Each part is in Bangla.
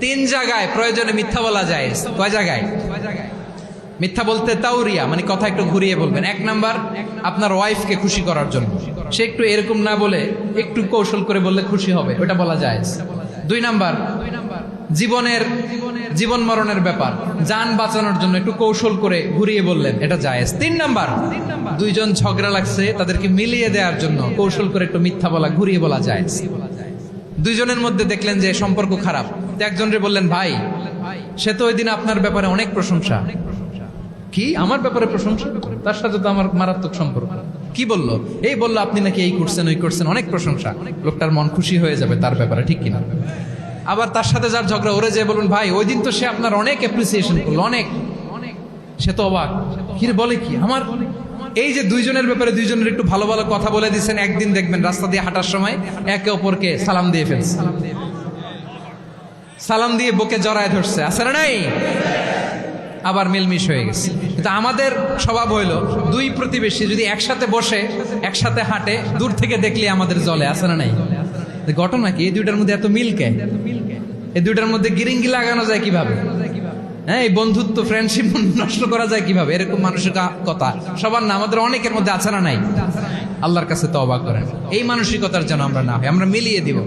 তিন জায়গায় প্রয়োজনে মিথ্যা বলা যায়। কয় জায়গায়? মিথ্যা বলতে তাওরিয়া, মানে কথা একটু ঘুরিয়ে বলবেন। এক নাম্বার, আপনার ওয়াইফকে খুশি করার জন্য, সে একটু এরকম না বলে একটু কৌশল করে বললে খুশি হবে, ওটা বলা যায়। দুই নাম্বার, জীবন মরণের ব্যাপার, জান বাঁচানোর জন্য একটু কৌশল করে ঘুরিয়ে বললেন, এটা জায়েজ। তিন নাম্বার, দুইজন ঝগড়া লাগছে তাদেরকে মিলিয়ে দেওয়ার জন্য কৌশল করে একটু মিথ্যা বলা, ঘুরিয়ে বলা জায়েজ। দুইজনের মধ্যে দেখলেন যে সম্পর্ক খারাপ, একজনরে বললেন, ভাই সে তো ওই দিন আপনার ব্যাপারে অনেক প্রশংসা। কি আমার ব্যাপারে প্রশংসা? তার সাথে তো আমার মারাত্মক সম্পর্ক। কি বললো? এই বললো আপনি নাকি এই করছেন ওই করছেন, অনেক প্রশংসা। লোকটার মন খুশি হয়ে যাবে তার ব্যাপারে, ঠিক কিনা? আবার তার সাথে যার ঝগড়া, ওরে যে বলুন, ভাই ওই দিন তো সে আপনার অনেক অ্যাপ্রিসিয়েশন করলো, অনেক। সে তো অবাক, কি রে বলে কি? আমার এই যে দুইজনের ব্যাপারে দুইজনের একটু ভালো ভালো কথা বলে দিচ্ছেন, একদিন দেখবেন রাস্তা দিয়ে হাঁটার সময় একে অপরকে সালাম দিয়ে ফেলছে, সালাম দিয়ে বুকে জড়ায় ধরছে, আছে না নাই? আবার মিলমিশ হয়ে গেছে। কিন্তু আমাদের স্বভাব হইল, দুই প্রতিবেশী যদি একসাথে বসে একসাথে হাঁটে, দূর থেকে দেখলে আমাদের জলে, আছে না নাই? ঘটনা কি? এই দুইটার মধ্যে এত মিল কে? এই দুইটার মধ্যে গিরিঙ্গি লাগানো যায় কিভাবে? হ্যাঁ, এই বন্ধুত্ব ফ্রেন্ডশিপ নষ্ট করা যায় কিভাবে? এরকম মানসিকতা সবার না, আমাদের অনেকের মধ্যে আছে না নাই? আল্লাহর কাছে তওবা করেন, এই মানসিকতার যেন আমরা না হয়, আমরা মিলিয়ে দিব।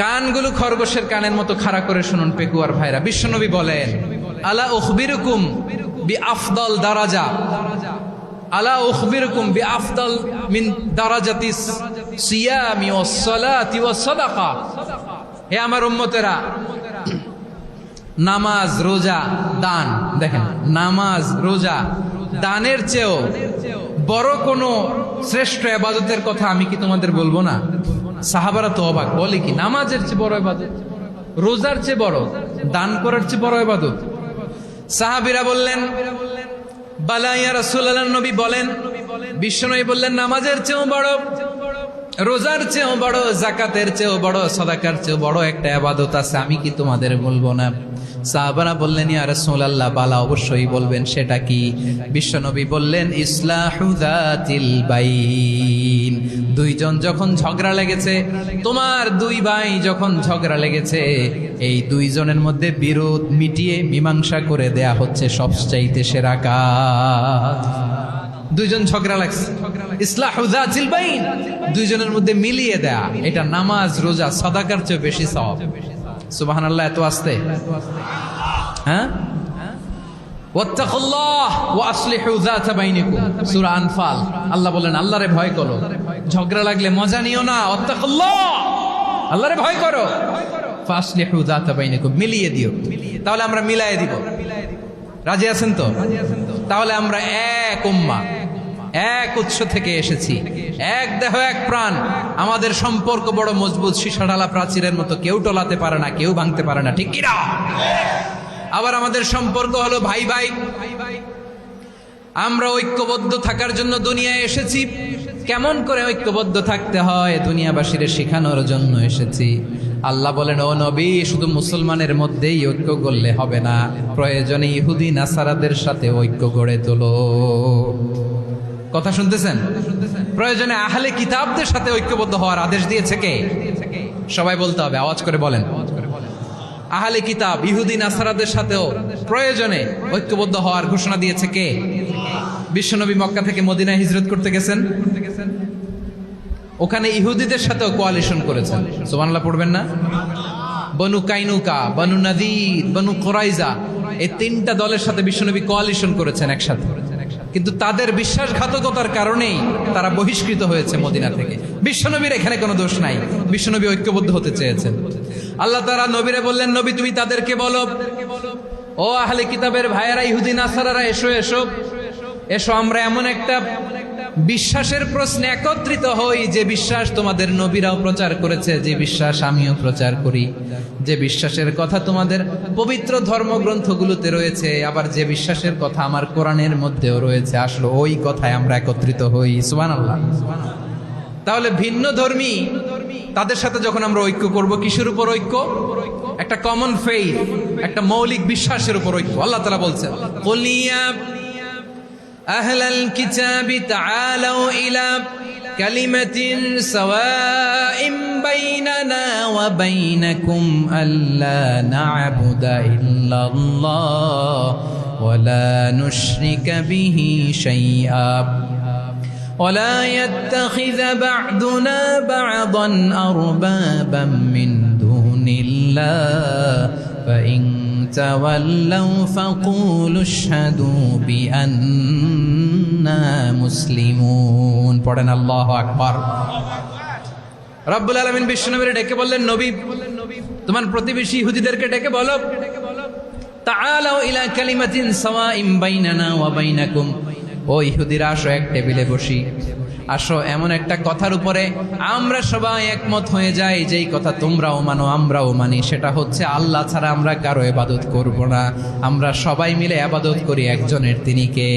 কানগুলো খরগোশের কানের মতো খাড়া করে শুনুন পেকুয়ার ভাইরা। বিশ্বনবী বলেন, আলা উখবিরুকুম বিআফদাল দারাজা, আলা উখবিরুকুম বিআফদাল মিন দারাজাতিস সিয়ামি ওয়াস সালাতি ওয়াস সাদাকা। হে আমার উম্মতেরা, নামাজ, রোজা, দান, দেখেন নামাজ, রোজা, দানের চেয়েও বড় কোন শ্রেষ্ঠ ইবাদতের কথা আমি কি তোমাদের বলবো না? সাহাবারা তো অবাক, বলে কি নামাজের চেয়ে বড় ইবাদত, রোজার চেয়ে বড়, দান করার চেয়ে বড় ইবাদত? সাহাবীরা বললেন, বালা ইয়া রাসূলুল্লাহ, নবী বলেন। বিশ্বনবী বললেন, নামাজের চেয়েও বড়, রোজার চেয়েও বড়, যাকাতের চেয়েও বড়, সাদাকার চেয়েও বড় একটা ইবাদত আছে, আমি কি তোমাদের বলবো না? সাহাবারা বললেন, ইয়া রাসূলুল্লাহ, বালা অবশ্যই বলবেন, সেটা কি? বিশ্বনবী বললেন, ইসলাহু যাতিল বাইন। দুইজন যখন ঝগড়া লেগেছে, তোমার দুই ভাই যখন ঝগড়া লেগেছে, এই দুইজনের মধ্যে বিরোধ মিটিয়ে মীমাংসা করে দেয়া হচ্ছে সবচাইতে সেরা কাজ। দুইজন ঝগড়া লাগছে, ইসলাহু যাতিল বাইন, দুইজনের মধ্যে মিলিয়ে দেয়া, এটা নামাজ, রোজা, সাদাকার চেয়ে বেশি সওয়াব। সুবহানাল্লাহ, এত আস্তে? হ্যাঁ, ওয়াত্তাকুল্লাহ ওয়া আসলিহু যাতা বাইনিকুম, সূরা আনফাল। আল্লাহ বলেন, আল্লাহরে ভয় করো, ঝগড়া লাগলে মজা নিও না, ওয়াত্তাকুল্লাহ, আল্লাহরে ভয় করো, ফাসলিহু যাতা বাইনিকুম, মিলিয়ে দিও। তাহলে আমরা মিলায়ে দিব। রাজি আছেন তো? তাহলে আমরা এক উম্মাহ, এক উৎস থেকে এসেছি, এক দেহ এক প্রাণ, আমাদের সম্পর্ক বড় মজবুত, সীসাঢালা প্রাচীরের মতো, কেউ টলাতে পারে না, কেউ ভাঙতে পারে না, ঠিক কিনা? আবার আমাদের সম্পর্ক হলো ভাই ভাই, আমরা ঐক্যবদ্ধ থাকার জন্য দুনিয়ায় এসেছি। কেমন করে ঐক্যবদ্ধ থাকতে হয় দুনিয়াবাসীর শেখানোর জন্য এসেছি। আল্লাহ বলেন, ও নবী, শুধু মুসলমানের মধ্যেই ঐক্য গড়লে হবে না, প্রয়োজনে ইহুদি নাসারাদের সাথে ঐক্য গড়ে তোলো। কথা শুনতেছেন? প্রয়োজনে আহলে কিতাবদের সাথে ঐক্যবদ্ধ হওয়ার আদেশ দিয়েছে কে? সবাই বলতে হবে, আওয়াজ করে বলেন। আহলে কিতাব ইহুদি নাসারাদের সাথেও প্রয়োজনে ঐক্যবদ্ধ হওয়ার ঘোষণা দিয়েছে কে? বিশ্বনবী মক্কা থেকে মদিনায় হিজরত করতে গেছেন, ওখানে ইহুদিদের সাথেও কোয়ালিশন করেছেন। সুবহানাল্লাহ পড়বেন না? বনু কাইনুকা, বনু নাদির, বনু কুরাইজা, এই তিনটা দলের সাথে বিশ্বনবী কোয়ালিশন করেছেন একসাথে। কিন্তু তাদের বিশ্বাসঘাতকতার কারণেই তারা বহিষ্কৃত হয়েছে মদিনা থেকে। বিশ্বনবীর এখানে কোনো দোষ নাই, বিশ্বনবী ঐক্যবদ্ধ হতে চেয়েছেন। আল্লাহ তাআলা নবীরে বললেন, নবী তুমি তাদেরকে বলো, ও আহলে কিতাবের ভাইয়েরা, ইহুদি নাসারারা, এসো এসো এসো, আমরা এমন একটা বিশ্বাসের প্রশ্নে একত্রিত হই, যে বিশ্বাস তোমাদের নবীরাও প্রচার করেছে, যে বিশ্বাস আমিও প্রচার করি, যে বিশ্বাসের কথা তোমাদের পবিত্র ধর্মগ্রন্থগুলোতে রয়েছে, আবার যে বিশ্বাসের কথা আমার কোরআনের মধ্যেও রয়েছে, আসলে ওই কথায় আমরা একত্রিত হই। সুবহানাল্লাহ। তাহলে ভিন্ন ধর্মী তাদের সাথে যখন আমরা ঐক্য করব, কিসের উপর ঐক্য? একটা কমন ফেইথ, একটা মৌলিক বিশ্বাসের উপর ঐক্য। আল্লাহ তাআলা বলছেন, কুল ইয়া আহলাল কিতাবি তাআলাউ ইলা কালিমাতিন সাওয়াইম বাইনানা ওয়া বাইনাকুম আল্লা না'বুদা ইল্লাল্লাহ ওয়া লা নুশরিকা বিহি শাইআ ولا يتخذ بعضنا بعضا أربابا من دون الله فإن تولوا فقولوا اشهدوا بأننا مسلمون পড়েন আল্লাহু আকবার। রব্বুল আলামিন বিশ্বনবীকে ডেকে বললেন, নবী তোমার প্রতিবেশী ইহুদিদেরকে ডেকে বলো, তাআলাউ ইলা কালিমাতিন সাওয়াইম বাইনানা ওয়া বাইনাকুম, ও ইহুদিরা আসো এক টেবিলে বসি, আসো এমন একটা কথার উপরে আমরা সবাই একমত হয়ে যাই, যেই কথা তোমরাও মানো আমরাও মানি, সেটা হচ্ছে আল্লাহ ছাড়া আমরা কারো ইবাদত করব না, আমরা সবাই মিলে ইবাদত করি একজনের, তিনি কে?